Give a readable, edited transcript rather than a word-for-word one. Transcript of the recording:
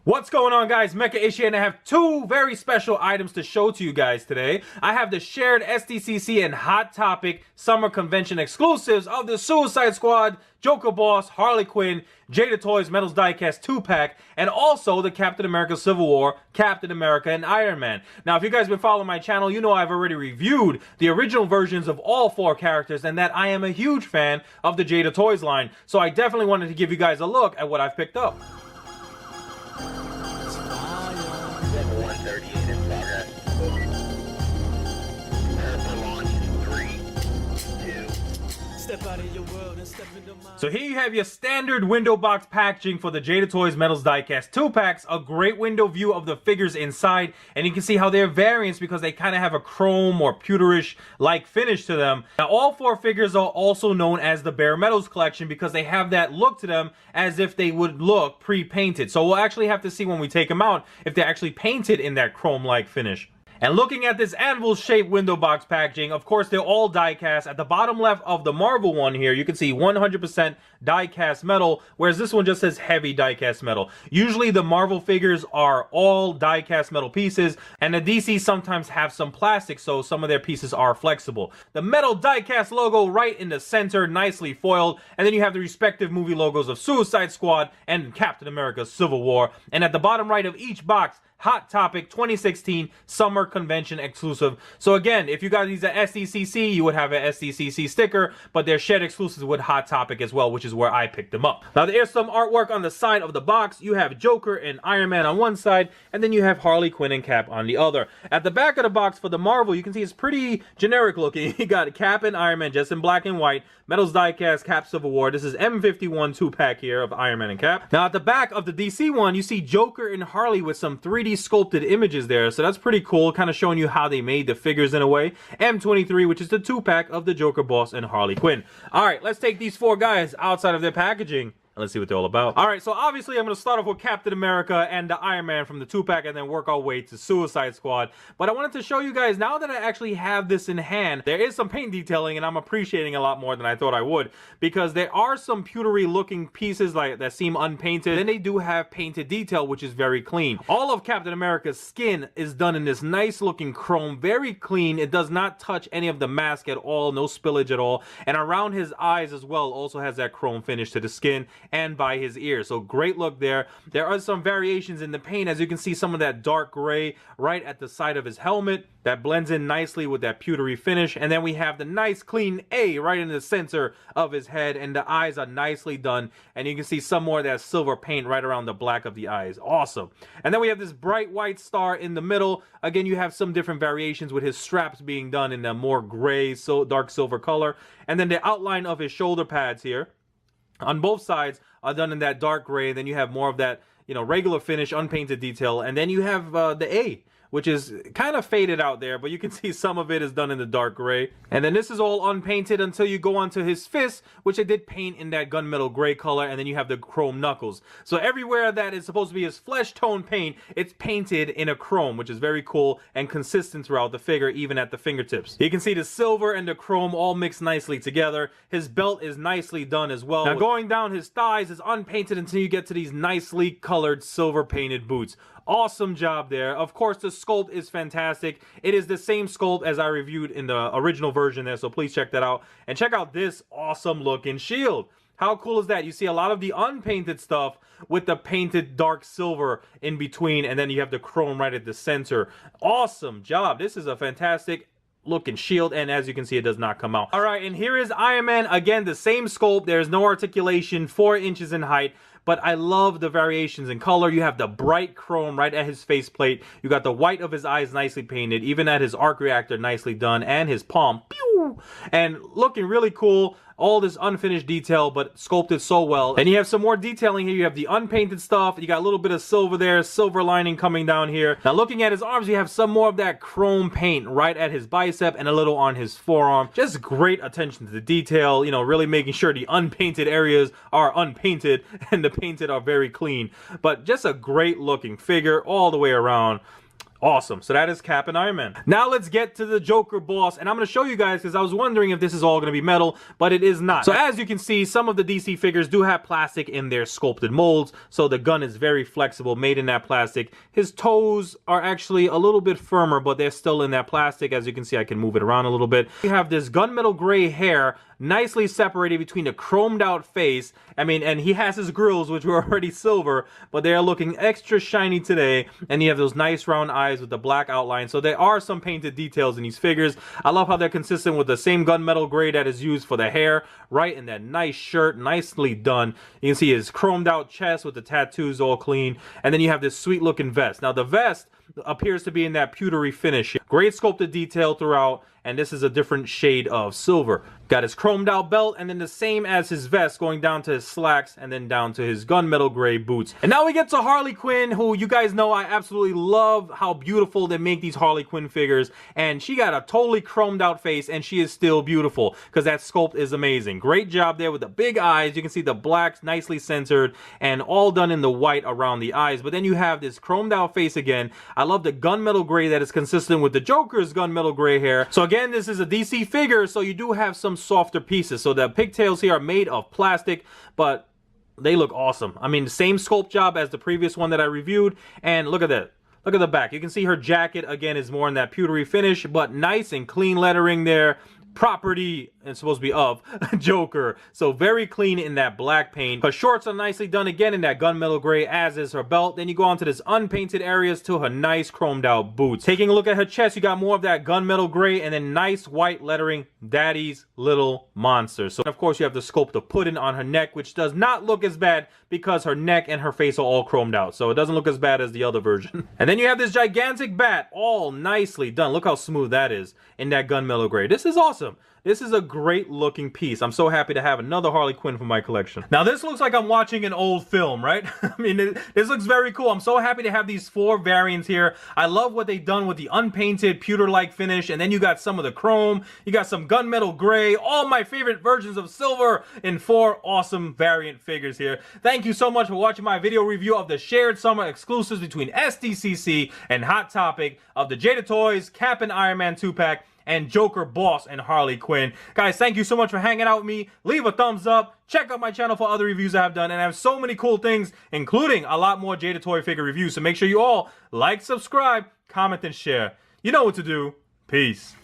What's going on, guys? Mecha Ishi, and I have two very special items to show to you guys today. I have the shared SDCC and Hot Topic Summer Convention exclusives of the Suicide Squad, Joker Boss, Harley Quinn, Jada Toys Metals Diecast 2-pack, and also the Captain America Civil War, Captain America, and Iron Man. Now, if you guys have been following my channel, you know I've already reviewed the original versions of all four characters, and that I am a huge fan of the Jada Toys line. So I definitely wanted to give you guys a look at what I've picked up. 138 in progress. Prepare for launch in 3, 2. Step out of your world and step into mine. So here you have your standard window box packaging for the Jada Toys Metals Diecast 2-packs. A great window view of the figures inside, and you can see how they're variants because they kind of have a chrome or pewterish-like finish to them. Now, all four figures are also known as the Bare Metals Collection because they have that look to them as if they would look pre-painted. So we'll actually have to see when we take them out if they're actually painted in that chrome-like finish. And looking at this anvil-shaped window box packaging, of course, they're all die-cast. At the bottom left of the Marvel one here, you can see 100% die-cast metal, whereas this one just says heavy die-cast metal. Usually, the Marvel figures are all die-cast metal pieces, and the DC sometimes have some plastic, so some of their pieces are flexible. The metal die-cast logo right in the center, nicely foiled, and then you have the respective movie logos of Suicide Squad and Captain America Civil War. And at the bottom right of each box, Hot Topic 2016 Summer Convention exclusive. So again, if you got these at SDCC, you would have an SDCC sticker, but they're shared exclusives with Hot Topic as well, which is where I picked them up. Now, there's some artwork on the side of the box. You have Joker and Iron Man on one side, and then you have Harley Quinn and Cap on the other. At the back of the box for the Marvel, you can see it's pretty generic looking. You got Cap and Iron Man just in black and white. Metals Diecast Cap Civil War. This is M51 2-pack here of Iron Man and Cap. Now, at the back of the DC one, you see Joker and Harley with some 3D sculpted images there, so that's pretty cool, kind of showing you how they made the figures in a way. M23, which is the 2-pack of the Joker Boss and Harley Quinn. All right, let's take these four guys outside of their packaging. Let's see what they're all about. All right, so obviously I'm going to start off with Captain America and the Iron Man from the 2-pack and then work our way to Suicide Squad. But I wanted to show you guys, now that I actually have this in hand, there is some paint detailing and I'm appreciating a lot more than I thought I would, because there are some pewtery looking pieces like that seem unpainted. Then they do have painted detail, which is very clean. All of Captain America's skin is done in this nice looking chrome, very clean. It does not touch any of the mask at all, no spillage at all. And around his eyes as well also has that chrome finish to the skin and by his ears. So great look there. There are some variations in the paint. As you can see, some of that dark gray right at the side of his helmet that blends in nicely with that pewtery finish. And then we have the nice clean A right in the center of his head, and the eyes are nicely done. And you can see some more of that silver paint right around the black of the eyes. Awesome. And then we have this bright white star in the middle. Again, you have some different variations with his straps being done in a more gray, so dark silver color. And then the outline of his shoulder pads here on both sides are done in that dark gray. Then you have more of that, you know, regular finish, unpainted detail. And then you have the A, which is kind of faded out there, but you can see some of it is done in the dark gray. And then this is all unpainted until you go onto his fist, which I did paint in that gunmetal gray color, and then you have the chrome knuckles. So everywhere that is supposed to be his flesh tone paint, it's painted in a chrome, which is very cool and consistent throughout the figure, even at the fingertips. You can see the silver and the chrome all mixed nicely together. His belt is nicely done as well. Now going down his thighs is unpainted until you get to these nicely colored silver painted boots. Awesome job there. Of course, the sculpt is fantastic. It is the same sculpt as I reviewed in the original version there, so please check that out. And check out this awesome looking shield. How cool is that? You see a lot of the unpainted stuff with the painted dark silver in between, and then you have the chrome right at the center. Awesome job. This is a fantastic looking shield, and as you can see, it does not come out. All right, and here is Iron Man. Again, the same sculpt. There's no articulation, 4 inches in height. But I love the variations in color. You have the bright chrome right at his faceplate. You got the white of his eyes nicely painted. Even at his arc reactor nicely done. And his palm. Pew! And looking really cool. All this unfinished detail, but sculpted so well. And you have some more detailing here. You have the unpainted stuff. You got a little bit of silver there. Silver lining coming down here. Now looking at his arms, you have some more of that chrome paint right at his bicep and a little on his forearm. Just great attention to the detail. You know, really making sure the unpainted areas are unpainted and the painted are very clean. But just a great looking figure all the way around. Awesome. So that is Cap and Iron Man. Now let's get to the Joker boss, and I'm going to show you guys because I was wondering if this is all going to be metal, but it is not. So as you can see, some of the DC figures do have plastic in their sculpted molds, so the gun is very flexible, made in that plastic. His toes are actually a little bit firmer, but they're still in that plastic. As you can see, I can move it around a little bit. We have this gunmetal gray hair, nicely separated between the chromed out face. I mean, and he has his grills, which were already silver, but they are looking extra shiny today. And you have those nice round eyes with the black outline. So there are some painted details in these figures. I love how they're consistent with the same gunmetal gray that is used for the hair, right? And that nice shirt, nicely done. You can see his chromed out chest with the tattoos all clean. And then you have this sweet looking vest. Now the vest appears to be in that pewtery finish. Great sculpted detail throughout, and this is a different shade of silver. Got his chromed out belt, and then the same as his vest, going down to his slacks and then down to his gunmetal gray boots. And now we get to Harley Quinn, who you guys know I absolutely love how beautiful they make these Harley Quinn figures. And she got a totally chromed out face, and she is still beautiful because that sculpt is amazing. Great job there with the big eyes. You can see the blacks nicely censored and all done in the white around the eyes. But then you have this chromed out face again. I love the gunmetal gray that is consistent with the Joker's gunmetal gray hair. So again, this is a DC figure, so you do have some softer pieces. So the pigtails here are made of plastic, but they look awesome. I mean, the same sculpt job as the previous one that I reviewed, and look at that. Look at the back. You can see her jacket, again, is more in that pewtery finish, but nice and clean lettering there. Property, and supposed to be of, Joker. So very clean in that black paint. Her shorts are nicely done again in that gunmetal gray, as is her belt. Then you go on to this unpainted areas to her nice chromed out boots. Taking a look at her chest, you got more of that gunmetal gray and then nice white lettering, Daddy's Little Monster. So of course you have the sculpt of pudding on her neck, which does not look as bad because her neck and her face are all chromed out. So it doesn't look as bad as the other version. And then you have this gigantic bat, all nicely done. Look how smooth that is in that gunmetal gray. This is awesome. This is a great looking piece. I'm so happy to have another Harley Quinn for my collection. Now this looks like I'm watching an old film, right? I mean, this looks very cool. I'm so happy to have these 4 variants here. I love what they've done with the unpainted pewter-like finish, and then you got some of the chrome, you got some gunmetal gray, all my favorite versions of silver in 4 awesome variant figures here. Thank you so much for watching my video review of the shared summer exclusives between SDCC and Hot Topic of the Jada Toys Cap and Iron Man 2-pack and Joker Boss and Harley Quinn. Guys, thank you so much for hanging out with me. Leave a thumbs up. Check out my channel for other reviews I have done. And I have so many cool things, including a lot more Jada Toy figure reviews. So make sure you all like, subscribe, comment, and share. You know what to do. Peace.